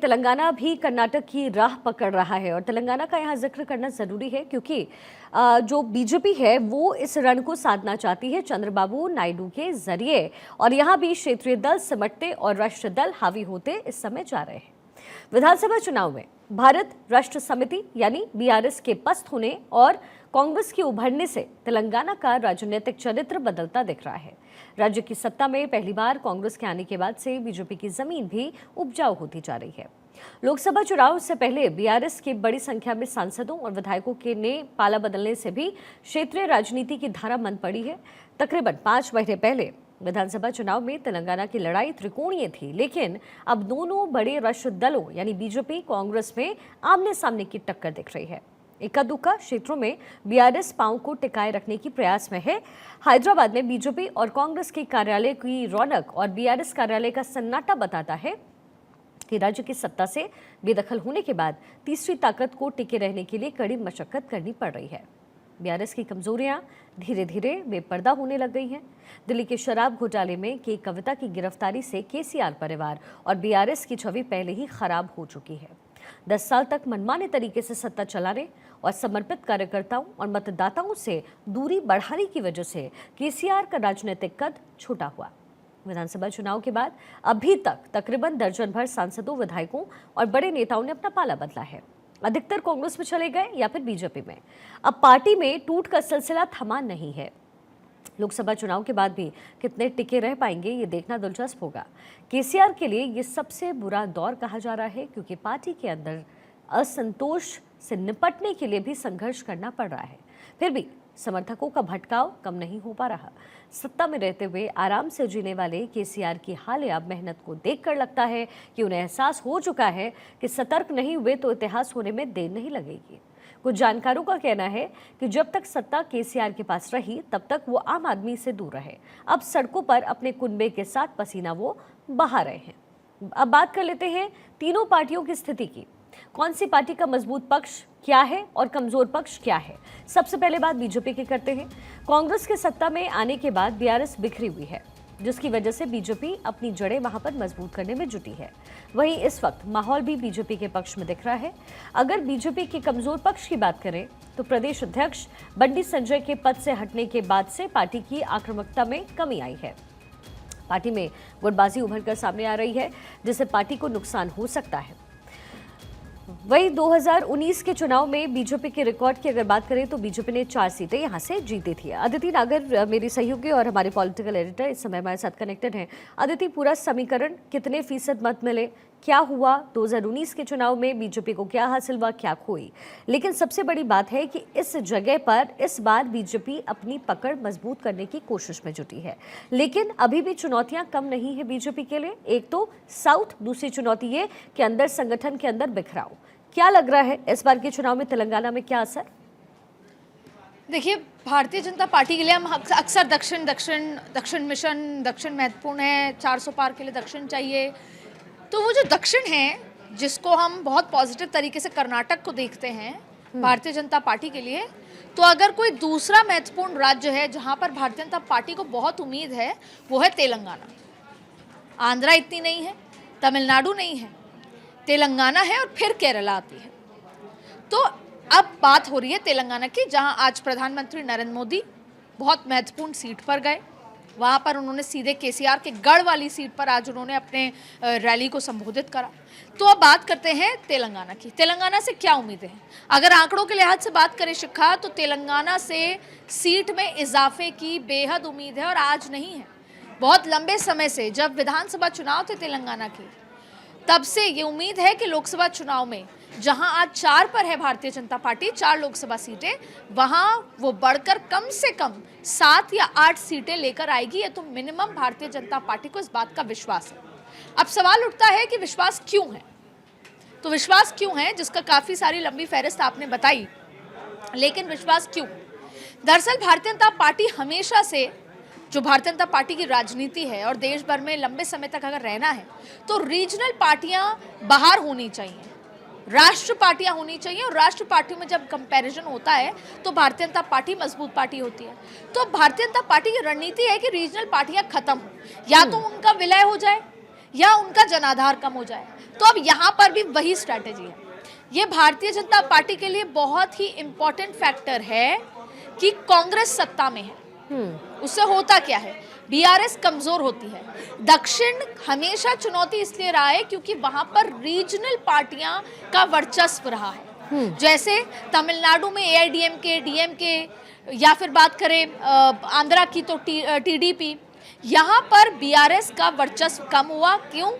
तेलंगाना भी कर्नाटक की राह पकड़ रहा है और तेलंगाना का यहाँ जिक्र करना ज़रूरी है क्योंकि जो बीजेपी है वो इस रण को साधना चाहती है चंद्रबाबू नायडू के जरिए और यहाँ भी क्षेत्रीय दल सिमटते और राष्ट्रीय दल हावी होते इस समय जा रहे हैं। विधानसभा चुनाव में भारत राष्ट्र समिति यानी बीआरएस के पस्त होने और कांग्रेस के उभरने से तेलंगाना का राजनीतिक चरित्र बदलता दिख रहा है। राज्य की सत्ता में पहली बार कांग्रेस के आने के बाद से बीजेपी की जमीन भी उपजाऊ होती जा रही है। लोकसभा चुनाव से पहले बीआरएस के बड़ी संख्या में सांसदों और विधायकों के ने पाला बदलने से भी क्षेत्रीय राजनीति की धारा मंद पड़ी है। तकरीबन 5 महीने पहले विधानसभा चुनाव में तेलंगाना की लड़ाई त्रिकोणीय थी, लेकिन अब दोनों बड़े राष्ट्रीय दलों यानी बीजेपी कांग्रेस में आमने सामने की टक्कर दिख रही है। इक्का दुक्का क्षेत्रों में बीआरएस पांव को टिकाए रखने की प्रयास में है। हैदराबाद में बीजेपी और कांग्रेस के कार्यालय की रौनक और बीआरएस कार्यालय का सन्नाटा बताता है कि राज्य की सत्ता से बेदखल होने के बाद तीसरी ताकत को टिके रहने के लिए कड़ी मशक्कत करनी पड़ रही है। बीआरएस की कमजोरियां धीरे धीरे बेपर्दा होने लग गई हैं। दिल्ली के शराब घोटाले में के कविता की गिरफ्तारी से केसीआर परिवार और बीआरएस की छवि पहले ही खराब हो चुकी है। 10 साल तक मनमाने तरीके से सत्ता चलाने और समर्पित कार्यकर्ताओं और मतदाताओं से दूरी बढ़ाने की वजह से केसीआर का राजनीतिक कद छोटा हुआ। विधानसभा चुनाव के बाद अभी तक तकरीबन दर्जन भर सांसदों, विधायकों और बड़े नेताओं ने अपना पाला बदला है। अधिकतर कांग्रेस में चले गए या फिर बीजेपी में। अब पार्टी में टूट का सिलसिला थमा नहीं है। लोकसभा चुनाव के बाद भी कितने टिके रह पाएंगे ये देखना दिलचस्प होगा। केसीआर के लिए ये सबसे बुरा दौर कहा जा रहा है क्योंकि पार्टी के अंदर असंतोष से निपटने के लिए भी संघर्ष करना पड़ रहा है। फिर भी समर्थकों का भटकाव कम नहीं हो पा रहा। सत्ता में रहते हुए आराम से जीने वाले केसीआर की हालिया मेहनत को देखकर लगता है कि उन्हें एहसास हो चुका है कि सतर्क नहीं हुए तो इतिहास होने में देर नहीं लगेगी। कुछ जानकारों का कहना है कि जब तक सत्ता केसीआर के पास रही तब तक वो आम आदमी से दूर रहे। अब सड़कों पर अपने कुनबे के साथ पसीना वो बहा रहे हैं। अब बात कर लेते हैं तीनों पार्टियों की स्थिति की। कौन सी पार्टी का मजबूत पक्ष क्या है और कमजोर पक्ष क्या है। सबसे पहले बात बीजेपी की करते हैं। कांग्रेस के सत्ता में आने के बाद बीआरएस बिखरी हुई है, जिसकी वजह से बीजेपी अपनी जड़ें वहां पर मजबूत करने में जुटी है। वहीं इस वक्त माहौल भी बीजेपी के पक्ष में दिख रहा है। अगर बीजेपी के कमजोर पक्ष की बात करें तो प्रदेश अध्यक्ष बंडी संजय के पद से हटने के बाद से पार्टी की आक्रामकता में कमी आई है। पार्टी में गुटबाजी उभर कर सामने आ रही है, जिससे पार्टी को नुकसान हो सकता है। वही 2019 के चुनाव में बीजेपी के रिकॉर्ड की अगर बात करें तो बीजेपी ने 4 सीटें यहां से जीती थी। अदिति नागर मेरी सहयोगी और हमारे पॉलिटिकल एडिटर इस समय हमारे साथ कनेक्टेड हैं। अदिति, पूरा समीकरण कितने फीसद मत मिले, क्या हुआ 2019 के चुनाव में, बीजेपी को क्या हासिल हुआ, क्या खोई? लेकिन सबसे बड़ी बात है कि इस जगह पर इस बार बीजेपी अपनी पकड़ मजबूत करने की कोशिश में जुटी है, लेकिन अभी भी चुनौतियां कम नहीं है बीजेपी के लिए। एक तो साउथ, दूसरी चुनौती ये कि अंदर संगठन के अंदर बिखराव। क्या लग रहा है इस बार के चुनाव में तेलंगाना में क्या असर? देखिए, भारतीय जनता पार्टी के लिए हम अक्सर दक्षिण मिशन, दक्षिण महत्वपूर्ण है, 400 पार के लिए दक्षिण चाहिए। तो वो जो दक्षिण है, जिसको हम बहुत पॉजिटिव तरीके से कर्नाटक को देखते हैं भारतीय जनता पार्टी के लिए, तो अगर कोई दूसरा महत्वपूर्ण राज्य है जहां पर भारतीय जनता पार्टी को बहुत उम्मीद है, वो है तेलंगाना। आंध्रा इतनी नहीं है, तमिलनाडु नहीं है, तेलंगाना है और फिर केरला आती है। तो अब बात हो रही है तेलंगाना की, जहां आज प्रधानमंत्री नरेंद्र मोदी बहुत महत्वपूर्ण सीट पर गए। वहां पर उन्होंने सीधे केसीआर के गढ़ वाली सीट पर आज उन्होंने अपने रैली को संबोधित करा। तो अब बात करते हैं तेलंगाना की। तेलंगाना से क्या उम्मीदें हैं? अगर आंकड़ों के लिहाज से बात करें शिखा, तो तेलंगाना से सीट में इजाफे की बेहद उम्मीद है और आज नहीं है। बहुत लंबे समय से जब विधानसभा चुनाव थे तेलंगाना के, तब से ये उम्मीद है कि लोकसभा चुनाव में जहां आज 4 पर है भारतीय जनता पार्टी, 4 लोकसभा सीटें, वहां वो बढ़कर कम से कम 7 या 8 सीटें लेकर आएगी। ये तो मिनिमम भारतीय जनता पार्टी को इस बात का विश्वास है। अब सवाल उठता है कि विश्वास क्यों है? तो विश्वास क्यों है, जिसका काफी सारी लंबी फहरिस्त आपने बताई, लेकिन विश्वास क्यों? दरअसल भारतीय जनता पार्टी हमेशा से, जो भारतीय जनता पार्टी की राजनीति है और देश भर में लंबे समय तक अगर रहना है तो रीजनल पार्टियां बाहर होनी चाहिए, राष्ट्र पार्टियां होनी चाहिए। और राष्ट्र पार्टियों में जब कंपैरिजन होता है तो भारतीय जनता पार्टी मजबूत पार्टी होती है। तो भारतीय जनता पार्टी की रणनीति है कि रीजनल पार्टियां खत्म हो, या तो उनका विलय हो जाए या उनका जनाधार कम हो जाए। तो अब यहाँ पर भी वही स्ट्रैटेजी है। ये भारतीय जनता पार्टी के लिए बहुत ही इंपॉर्टेंट फैक्टर है कि कांग्रेस सत्ता में है। उससे होता क्या है, बीआरएस कमजोर होती है। दक्षिण हमेशा चुनौती इसलिए रहा है क्योंकि वहां पर रीजनल पार्टियां का वर्चस्व रहा है। जैसे तमिलनाडु में एआईडीएमके, डीएमके, या फिर बात करें आंध्रा की तो टीडीपी, यहाँ पर बीआरएस का वर्चस्व कम हुआ। क्यों?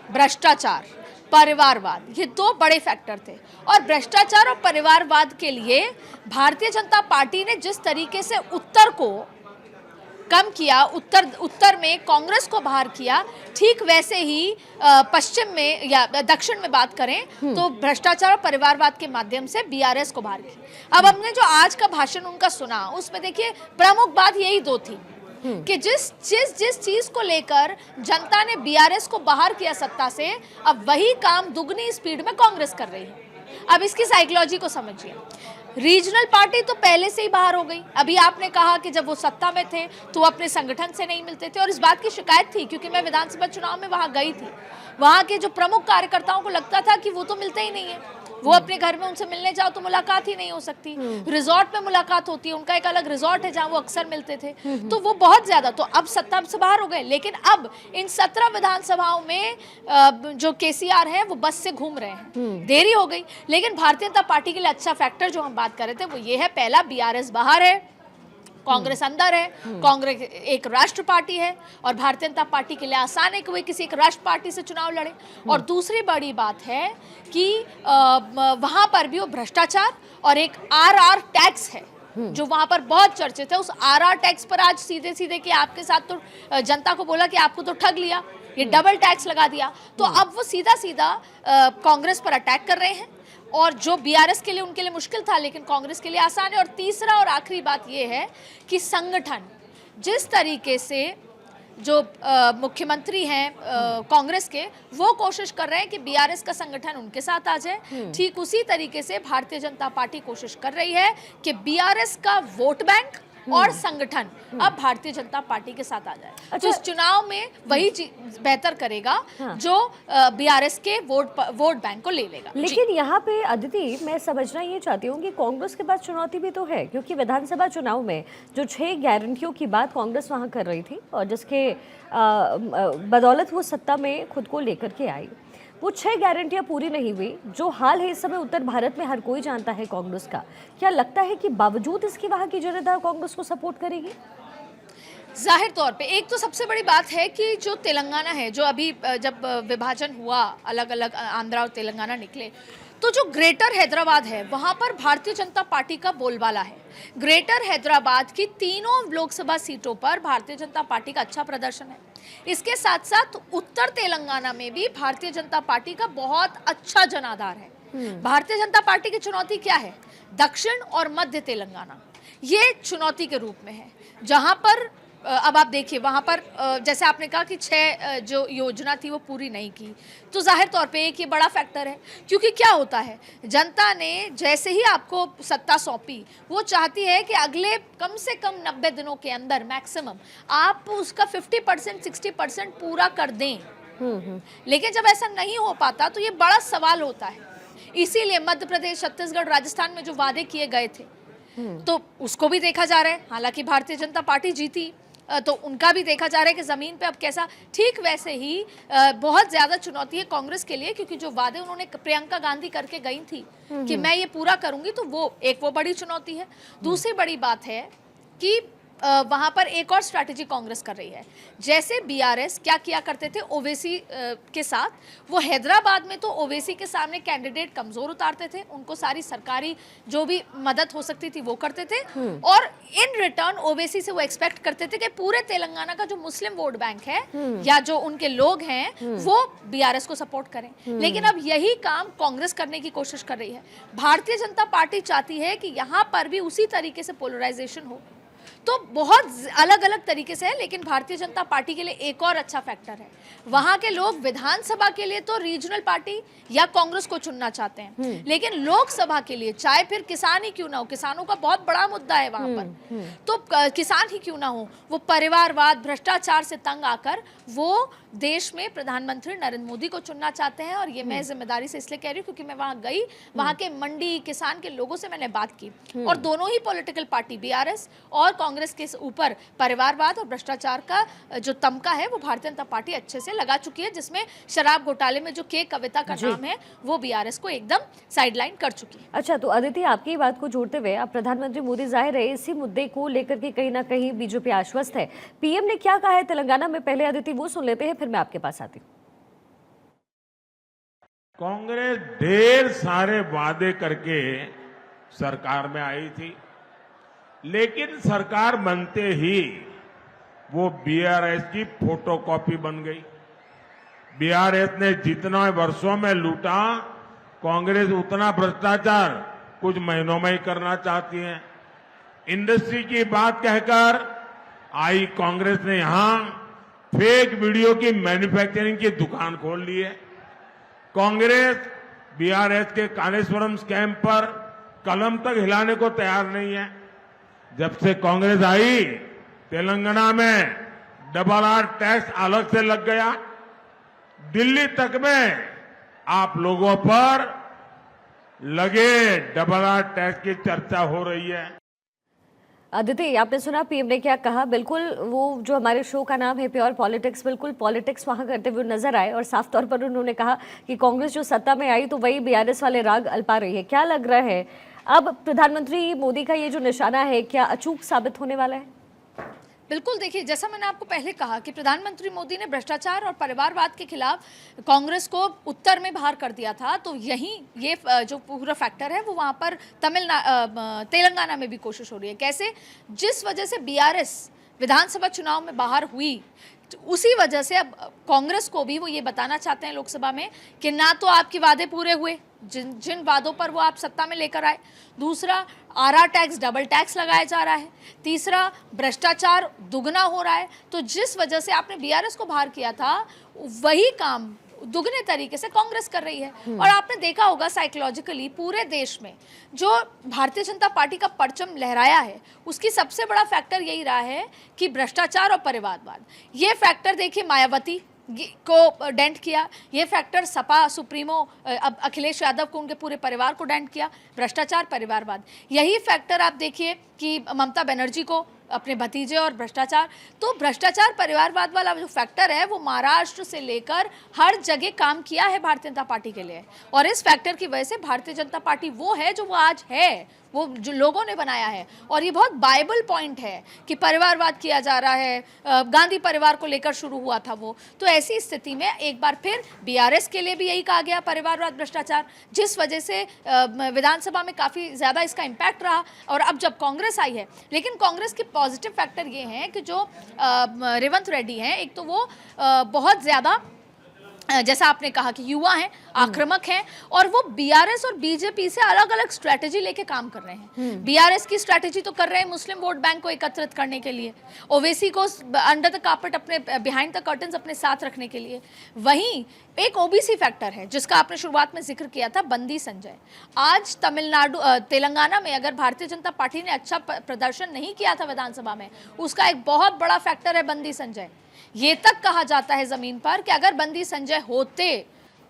भ्रष्टाचार, परिवारवाद, ये दो बड़े फैक्टर थे। और भ्रष्टाचार और परिवारवाद के लिए भारतीय जनता पार्टी ने जिस तरीके से उत्तर को कम किया, उत्तर में कांग्रेस को बाहर किया, ठीक वैसे ही पश्चिम में या दक्षिण में बात करें तो भ्रष्टाचार और परिवारवाद के माध्यम से बीआरएस को बाहर किया। अब हमने जो आज का भाषण उनका सुना, उसमें देखिए प्रमुख बात यही दो थी कि जिस चीज को लेकर जनता ने बीआरएस को बाहर किया सत्ता से, अब वही काम दुगनी स्पीड में कांग्रेस कर रही है। अब इसकी साइकोलॉजी को समझिए। रीजनल पार्टी तो पहले से ही बाहर हो गई। अभी आपने कहा कि जब वो सत्ता में थे तो वो अपने संगठन से नहीं मिलते थे, और इस बात की शिकायत थी क्योंकि मैं विधानसभा चुनाव में वहां गई थी। वहां के जो प्रमुख कार्यकर्ताओं को लगता था कि वो तो मिलते ही नहीं है, वो अपने घर में उनसे मिलने जाओ तो मुलाकात ही नहीं हो सकती, रिजॉर्ट में मुलाकात होती है, उनका एक अलग रिजॉर्ट है जहां वो अक्सर मिलते थे। तो वो बहुत ज्यादा, तो अब सत्ता से बाहर हो गए। लेकिन अब इन 17 विधानसभाओं में जो केसीआर है वो बस से घूम रहे हैं। देरी हो गई, लेकिन भारतीय जनता पार्टी के लिए अच्छा फैक्टर जो हम बात कर रहे थे वो ये है, पहला बीआरएस बाहर है, कांग्रेस अंदर है, कांग्रेस एक राष्ट्र पार्टी है, और भारतीय जनता पार्टी के लिए आसान है कि वो किसी एक राष्ट्र पार्टी से चुनाव लड़े। और दूसरी बड़ी बात है कि वहां पर भी वो भ्रष्टाचार और एक आरआर टैक्स है जो वहां पर बहुत चर्चित है। उस आरआर टैक्स पर आज सीधे सीधे कि आपके साथ तो जनता को बोला कि आपको तो ठग लिया, ये डबल टैक्स लगा दिया। तो अब वो सीधा सीधा कांग्रेस पर अटैक कर रहे हैं, और जो बीआरएस के लिए उनके लिए मुश्किल था लेकिन कांग्रेस के लिए आसान है। और तीसरा और आखिरी बात यह है कि संगठन, जिस तरीके से जो मुख्यमंत्री हैं कांग्रेस के, वो कोशिश कर रहे हैं कि बीआरएस का संगठन उनके साथ आ जाए, ठीक उसी तरीके से भारतीय जनता पार्टी कोशिश कर रही है कि बीआरएस का वोट बैंक और संगठन अब भारतीय जनता पार्टी के साथ आ जाए। तो इस चुनाव में वही चीज बेहतर करेगा जो बीआरएस के वोट बैंक को ले लेगा। लेकिन यहाँ पे अदिति, मैं समझना ये चाहती हूँ कि कांग्रेस के पास चुनौती भी तो है, क्योंकि विधानसभा चुनाव में जो 6 गारंटियों की बात कांग्रेस वहाँ कर रही थी और जिसके बदौलत वो सत्ता में खुद को लेकर के आई, वो 6 गारंटियां पूरी नहीं हुई, जो हाल है इस समय उत्तर भारत में हर कोई जानता है कांग्रेस का। क्या लगता है कि बावजूद इसकी वहां की जनता कांग्रेस को सपोर्ट करेगी? जाहिर तौर पे एक तो सबसे बड़ी बात है कि जो तेलंगाना है, जो अभी जब विभाजन हुआ, अलग अलग आंध्रा और तेलंगाना निकले, तो जो ग्रेटर हैदराबाद है वहां पर भारतीय जनता पार्टी का बोलबाला है। ग्रेटर हैदराबाद की तीनों लोकसभा सीटों पर भारतीय जनता पार्टी का अच्छा प्रदर्शन है। इसके साथ साथ उत्तर तेलंगाना में भी भारतीय जनता पार्टी का बहुत अच्छा जनाधार है। भारतीय जनता पार्टी की चुनौती क्या है? दक्षिण और मध्य तेलंगाना, ये चुनौती के रूप में है, जहां पर अब आप देखिए वहां पर जैसे आपने कहा कि 6 जो योजना थी वो पूरी नहीं की, तो जाहिर तौर पे एक ये बड़ा फैक्टर है। क्योंकि क्या होता है, जनता ने जैसे ही आपको सत्ता सौंपी, वो चाहती है कि अगले कम से कम 90 दिनों के अंदर मैक्सिमम आप उसका 50% 60% पूरा कर दें। लेकिन जब ऐसा नहीं हो पाता तो ये बड़ा सवाल होता है। इसीलिए मध्य प्रदेश, छत्तीसगढ़, राजस्थान में जो वादे किए गए थे तो उसको भी देखा जा रहा है। हालांकि भारतीय जनता पार्टी जीती तो उनका भी देखा जा रहा है कि ज़मीन पे अब कैसा। ठीक वैसे ही बहुत ज़्यादा चुनौती है कांग्रेस के लिए, क्योंकि जो वादे उन्होंने प्रियंका गांधी करके गई थी कि मैं ये पूरा करूंगी, तो वो बड़ी चुनौती है। दूसरी बड़ी बात है कि वहां पर एक और स्ट्रैटेजी कांग्रेस कर रही है। जैसे बीआरएस क्या किया करते थे ओवैसी के साथ, वो हैदराबाद में तो ओवैसी के सामने कैंडिडेट कमजोर उतारते थे, उनको सारी सरकारी जो भी मदद हो सकती थी वो करते थे, और इन रिटर्न ओवैसी से वो एक्सपेक्ट करते थे कि पूरे तेलंगाना का जो मुस्लिम वोट बैंक है या जो उनके लोग हैं वो बीआरएस को सपोर्ट करें। लेकिन अब यही काम कांग्रेस करने की कोशिश कर रही है। भारतीय जनता पार्टी चाहती है कि यहाँ पर भी उसी तरीके से पोलराइजेशन हो। तो बहुत अलग अलग तरीके से है, लेकिन भारतीय जनता पार्टी के लिए एक और अच्छा फैक्टर है, वहां के लोग विधानसभा के लिए तो रीजनल पार्टी या कांग्रेस को चुनना चाहते हैं, लेकिन लोकसभा के लिए चाहे फिर किसान ही क्यों ना हो, किसानों का बहुत बड़ा मुद्दा है वहां पर, तो किसान ही क्यों ना हो, वो परिवारवाद, भ्रष्टाचार से तंग आकर वो देश में प्रधानमंत्री नरेंद्र मोदी को चुनना चाहते हैं। और ये मैं जिम्मेदारी से इसलिए कह रही हूँ क्योंकि मैं वहाँ गई, वहाँ के मंडी किसान के लोगों से मैंने बात की, और दोनों ही पॉलिटिकल पार्टी बीआरएस और कांग्रेस के ऊपर परिवारवाद और भ्रष्टाचार का जो तमका है वो भारतीय जनता पार्टी अच्छे से लगा चुकी है, जिसमें शराब घोटाले में जो के कविता का नाम है वो बीआरएस को एकदम साइडलाइन कर चुकी है। अच्छा, तो अदिति, आपकी बात को जोड़ते हुए अब प्रधानमंत्री मोदी जाहिर है इसी मुद्दे को लेकर के कहीं ना कहीं बीजेपी आश्वस्त है। पीएम ने क्या कहा है तेलंगाना में, पहले अदिति वो सुन लेते हैं, फिर मैं आपके पास आती हूँ। कांग्रेस ढेर सारे वादे करके सरकार में आई थी, लेकिन सरकार बनते ही वो बीआरएस की फोटोकॉपी बन गई। बीआरएस ने जितना वर्षों में लूटा, कांग्रेस उतना भ्रष्टाचार कुछ महीनों में ही करना चाहती है। इंडस्ट्री की बात कहकर आई कांग्रेस ने यहां फेक वीडियो की मैन्युफैक्चरिंग की दुकान खोल ली है। कांग्रेस बीआरएस के कालेश्वरम स्कैम पर कलम तक हिलाने को तैयार नहीं है। जब से कांग्रेस आई, तेलंगाना में डबल आर टैक्स अलग से लग गया। दिल्ली तक में आप लोगों पर लगे डबल आर टैक्स की चर्चा हो रही है। अदिति, आपने सुना पीएम ने क्या कहा। बिल्कुल वो जो हमारे शो का नाम है प्योर पॉलिटिक्स, बिल्कुल पॉलिटिक्स वहां करते हुए नजर आए, और साफ तौर पर उन्होंने कहा कि कांग्रेस जो सत्ता में आई तो वही बीआरएस वाले राग अल्पा रही है। क्या लग रहा है अब प्रधानमंत्री मोदी का ये जो निशाना है, क्या अचूक साबित होने वाला है? बिल्कुल, देखिए, जैसा मैंने आपको पहले कहा कि प्रधानमंत्री मोदी ने भ्रष्टाचार और परिवारवाद के खिलाफ कांग्रेस को उत्तर में बाहर कर दिया था, तो यही ये जो पूरा फैक्टर है वो वहाँ पर तेलंगाना में भी कोशिश हो रही है। कैसे? जिस वजह से बीआरएस विधानसभा चुनाव में बाहर हुई, तो उसी वजह से अब कांग्रेस को भी वो ये बताना चाहते हैं लोकसभा में कि ना तो आपके वादे पूरे हुए, जिन वादों पर वो आप सत्ता में लेकर आए, दूसरा आरआर टैक्स डबल टैक्स लगाया जा रहा है, तीसरा भ्रष्टाचार दुगना हो रहा है। तो जिस वजह से आपने बीआरएस को बाहर किया था, वही काम दुगने तरीके से कांग्रेस कर रही है। और आपने देखा होगा साइकोलॉजिकली पूरे देश में जो भारतीय जनता पार्टी का परचम लहराया है, उसकी सबसे बड़ा फैक्टर यही रहा है कि भ्रष्टाचार और परिवारवाद। ये फैक्टर देखिए मायावती को डेंट किया, ये फैक्टर सपा सुप्रीमो अब अखिलेश यादव को, उनके पूरे परिवार को डेंट किया, भ्रष्टाचार परिवारवाद। यही फैक्टर आप देखिए कि ममता बनर्जी को, अपने भतीजे और भ्रष्टाचार। तो भ्रष्टाचार परिवारवाद वाला जो फैक्टर है वो महाराष्ट्र से लेकर हर जगह काम किया है भारतीय जनता पार्टी के लिए, और इस फैक्टर की वजह से भारतीय जनता पार्टी वो है जो वो आज है, वो जो लोगों ने बनाया है। और ये बहुत बाइबल पॉइंट है कि परिवारवाद किया जा रहा है, गांधी परिवार को लेकर शुरू हुआ था वो। तो ऐसी स्थिति में एक बार फिर बीआरएस के लिए भी यही कहा गया, परिवारवाद भ्रष्टाचार, जिस वजह से विधानसभा में काफ़ी ज़्यादा इसका इम्पैक्ट रहा। और अब जब कांग्रेस आई है, लेकिन कांग्रेस के पॉजिटिव फैक्टर ये हैं कि जो रेवंत रेड्डी हैं, एक तो वो बहुत ज़्यादा जैसा आपने कहा कि युवा हैं, आक्रामक हैं, और वो बीआरएस और बीजेपी से अलग अलग स्ट्रैटेजी लेके काम कर रहे हैं। बीआरएस की स्ट्रैटेजी तो कर रहे हैं मुस्लिम वोट बैंक को एकत्रित करने के लिए, ओवैसी को अंडर द कार्पेट, अपने बिहाइंड द कर्टन्स अपने साथ रखने के लिए। वहीं एक ओबीसी फैक्टर है जिसका आपने शुरुआत में जिक्र किया था, बंदी संजय। आज तेलंगाना में अगर भारतीय जनता पार्टी ने अच्छा प्रदर्शन नहीं किया था विधानसभा में, उसका एक बहुत बड़ा फैक्टर है बंदी संजय। ये तक कहा जाता है जमीन पर कि अगर बंदी संजय होते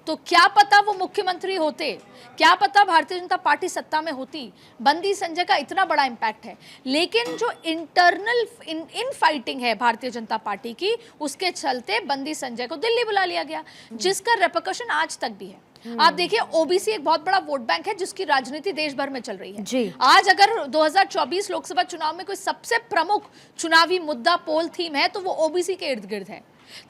तो क्या पता वो मुख्यमंत्री होते, क्या पता भारतीय जनता पार्टी सत्ता में होती। बंदी संजय का इतना बड़ा इम्पैक्ट है। लेकिन जो इंटरनल इन फाइटिंग है भारतीय जनता पार्टी की, उसके चलते बंदी संजय को दिल्ली बुला लिया गया, जिसका रेपरकशन आज तक भी है। आप देखिए, ओबीसी एक बहुत बड़ा वोट बैंक है जिसकी राजनीति देश भर में चल रही है जी। आज अगर 2024 लोकसभा चुनाव में कोई सबसे प्रमुख चुनावी मुद्दा पोल थीम है तो वो ओबीसी के इर्द गिर्द है।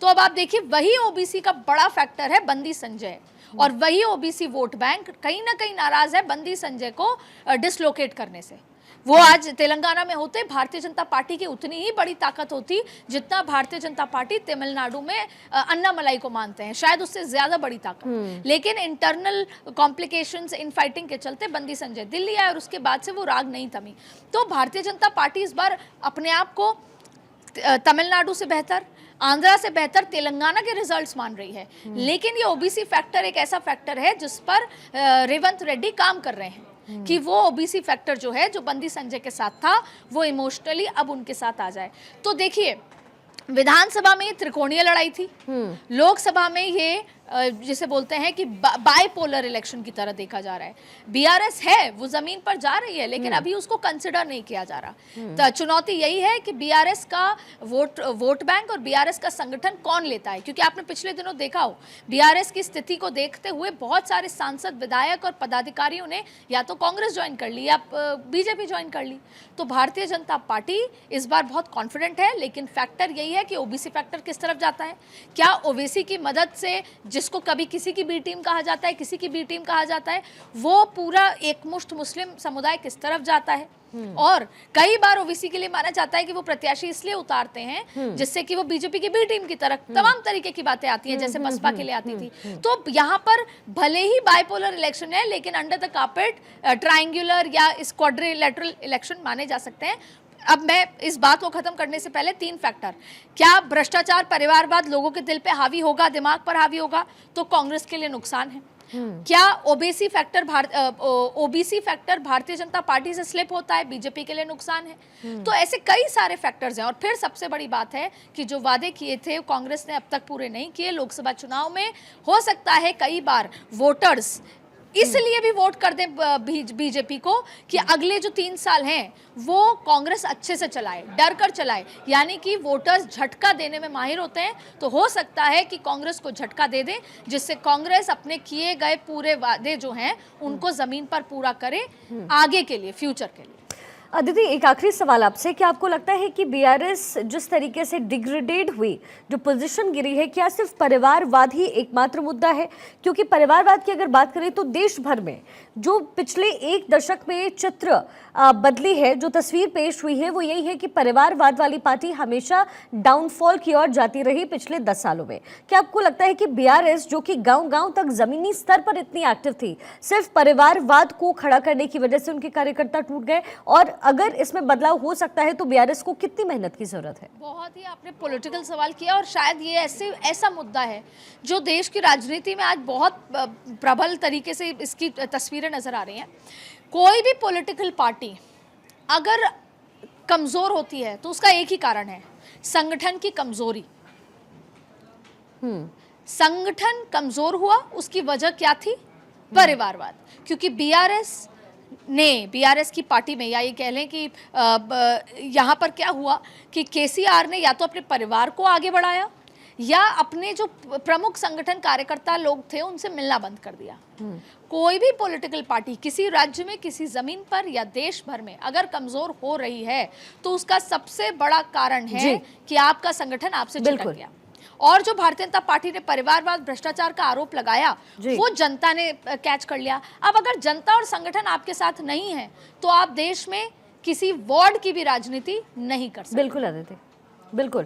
तो अब आप देखिए, वही ओबीसी का बड़ा फैक्टर है बंदी संजय, और वही ओबीसी वोट बैंक कहीं ना कहीं नाराज है बंदी संजय को डिसलोकेट करने से। वो आज तेलंगाना में होते, भारतीय जनता पार्टी की उतनी ही बड़ी ताकत होती जितना भारतीय जनता पार्टी तमिलनाडु में अन्नामलाई को मानते हैं, शायद उससे ज्यादा बड़ी ताकत। लेकिन इंटरनल कॉम्प्लिकेशंस, इन फाइटिंग के चलते बंदी संजय दिल्ली आए, और उसके बाद से वो राग नहीं थमी। तो भारतीय जनता पार्टी इस बार अपने आप को तमिलनाडु से बेहतर, आंध्रा से बेहतर तेलंगाना के रिजल्ट्स मान रही है। लेकिन ये ओबीसी फैक्टर एक ऐसा फैक्टर है जिस पर रेवंत रेड्डी काम कर रहे हैं कि वो ओबीसी फैक्टर जो है, जो बंदी संजय के साथ था, वो इमोशनली अब उनके साथ आ जाए। तो देखिए, विधानसभा में त्रिकोणीय लड़ाई थी, लोकसभा में ये जिसे बोलते हैं कि बाइपोलर इलेक्शन की तरह देखा जा रहा है। बीआरएस है, वो जमीन पर जा रही है, लेकिन अभी उसको कंसिडर नहीं किया जा रहा। तो चुनौती यही है कि बीआरएस का वोट बैंक और बीआरएस का संगठन कौन लेता है, क्योंकि आपने पिछले दिनों देखा हो बीआरएस की स्थिति को देखते हुए बहुत सारे सांसद, विधायक और पदाधिकारियों ने या तो कांग्रेस ज्वाइन कर ली या बीजेपी ज्वाइन कर ली। तो भारतीय जनता पार्टी इस बार बहुत कॉन्फिडेंट है, लेकिन फैक्टर यही है कि ओबीसी फैक्टर किस तरफ जाता है। क्या ओबीसी की मदद से, जिसको कभी किसी की बी टीम कहा जाता है, किसी की बी टीम कहा जाता है, वो पूरा एकमुश्त मुस्लिम समुदाय किस तरफ जाता है। और कई बार ओबीसी के लिए माना जाता है कि वो प्रत्याशी इसलिए उतारते हैं जिससे कि वो बीजेपी की बी टीम की तरफ, तमाम तरीके की बातें आती हैं, जैसे बसपा के लिए आती थी। तो यहाँ पर भले ही बाइपोलर इलेक्शन है, लेकिन अंडर द कार्पेट ट्रायंगुलर या क्वाड्रिलेटरल इलेक्शन माने जा सकते हैं। अब मैं इस बात को खत्म करने से पहले 3 फैक्टर, क्या भ्रष्टाचार, परिवारवाद लोगों के दिल पे हावी होगा, दिमाग पर हावी होगा, तो कांग्रेस के लिए नुकसान है। क्या OBC factor Bharatiya Janata party से स्लिप होता है, बीजेपी के लिए नुकसान है। तो ऐसे कई सारे फैक्टर्स हैं। और फिर सबसे बड़ी बात है कि जो वादे किए थे कांग्रेस ने अब तक पूरे नहीं किए। लोकसभा चुनाव में हो सकता है कई बार वोटर्स इसलिए भी वोट कर दें बीजेपी को कि अगले जो 3 साल हैं वो कांग्रेस अच्छे से चलाए, डर कर चलाए। यानी कि वोटर्स झटका देने में माहिर होते हैं, तो हो सकता है कि कांग्रेस को झटका दे दें, जिससे कांग्रेस अपने किए गए पूरे वादे जो हैं उनको जमीन पर पूरा करे आगे के लिए, फ्यूचर के लिए। अदिति, एक आखिरी सवाल आपसे, क्या आपको लगता है कि बीआरएस जिस तरीके से डिग्रेडेड हुई, जो पोजीशन गिरी है, क्या सिर्फ परिवारवाद ही एकमात्र मुद्दा है? क्योंकि परिवारवाद की अगर बात करें तो देश भर में जो पिछले 1 दशक में चित्र बदली है, जो तस्वीर पेश हुई है, वो यही है कि परिवारवाद वाली पार्टी हमेशा डाउनफॉल की ओर जाती रही पिछले 10 सालों में। क्या आपको लगता है कि बीआरएस, जो कि गांव-गांव तक जमीनी स्तर पर इतनी एक्टिव थी, सिर्फ परिवारवाद को खड़ा करने की वजह से उनके कार्यकर्ता टूट गए? और अगर इसमें बदलाव हो सकता है तो बीआरएस को कितनी मेहनत की जरूरत है? बहुत ही आपने पॉलिटिकल सवाल किया, और शायद ये ऐसा मुद्दा है जो देश की राजनीति में आज बहुत प्रबल तरीके से इसकी तस्वीरें नजर आ रही हैं। कोई भी पॉलिटिकल पार्टी अगर कमजोर होती है तो उसका एक ही कारण है, संगठन की कमजोरी। संगठन कमजोर हुआ, उसकी वजह क्या थी? परिवारवाद। क्योंकि बीआरएस की पार्टी में, या ये कह लें कि यहाँ पर क्या हुआ कि केसीआर ने या तो अपने परिवार को आगे बढ़ाया या अपने जो प्रमुख संगठन कार्यकर्ता लोग थे उनसे मिलना बंद कर दिया। कोई भी पॉलिटिकल पार्टी किसी राज्य में, किसी जमीन पर या देश भर में अगर कमजोर हो रही है तो उसका सबसे बड़ा कारण है कि आपका संगठन आपसे चिपक गया। और जो भारतीय जनता पार्टी ने परिवारवाद, भ्रष्टाचार का आरोप लगाया, वो जनता ने कैच कर लिया। अब अगर जनता और संगठन आपके साथ नहीं है तो आप देश में किसी वार्ड की भी राजनीति नहीं कर सकते। बिल्कुल अदिति, बिल्कुल।